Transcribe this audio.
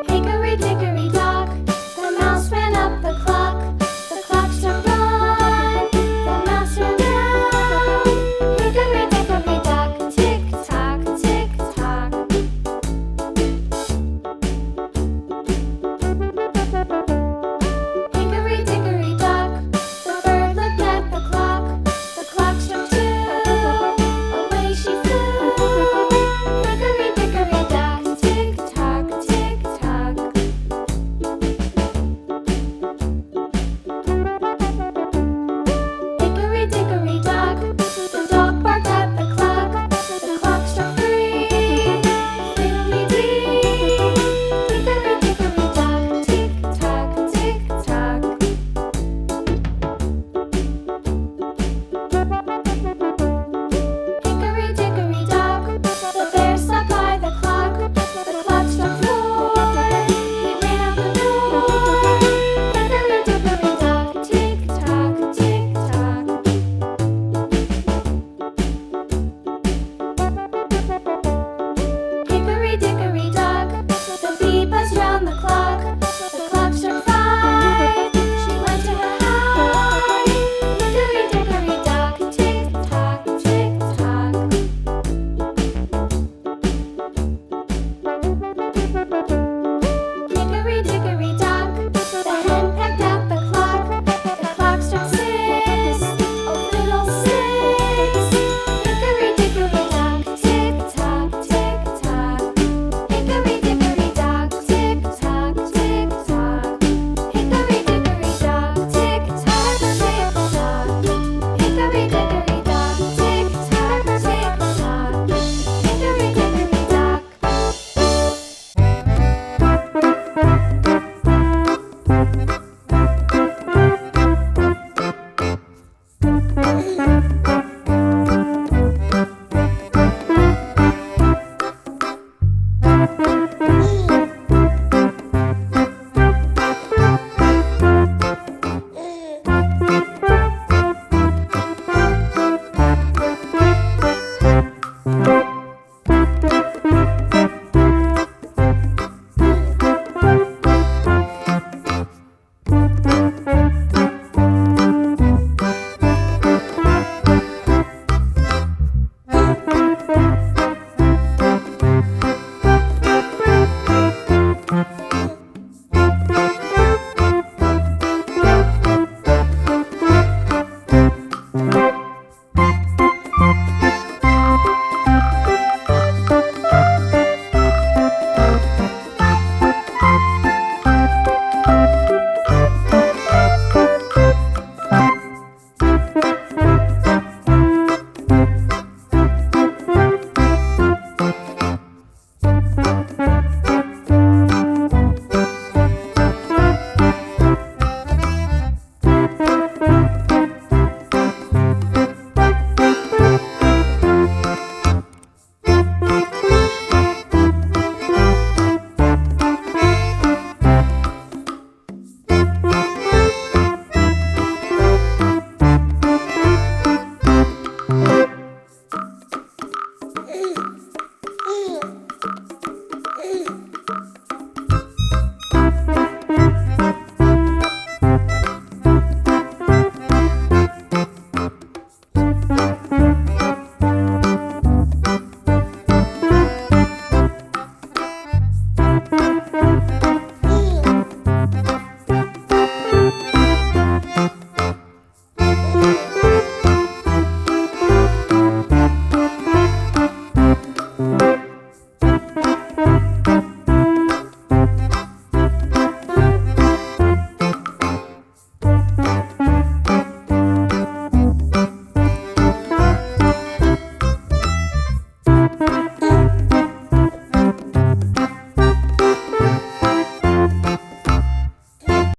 Hickory dickory dock, the mouse ran up the clock. The clock struck one, the mouse ran down. Hickory dickory dock, tick tock, tick tock. Hickory dickory dock, the bird looked at the clock. The clock struck two, away she flew. Hickory dickory dock, tick tock, tick tock. Hickory dickory dock, the dog barked at the clock. The clock struck three, fiddly-dee. Hickory dickory dock, tick tock, tick tock. Hickory dickory dock, the bear sat by the clock. The clock struck four, he ran out the door. Hickory dickory dock, tick tock, tick tock. Hickory dickory dock, the bee buzzed round the clock. The clock struck five, she went to her hive. Hickory dickory dock, tick tock, tick tock. Hickory dickory dock, the hen pecked at the clock. The clock struck six, oh fiddlesticks. Hickory dickory dock, tick tock, tick tock. Hickory dickory dock, tick tock, tick tock. Hickory dickory dock, tick tock, tick tock. Hickory dickory dock, tick tock, tick tock. Hickory dickory dock.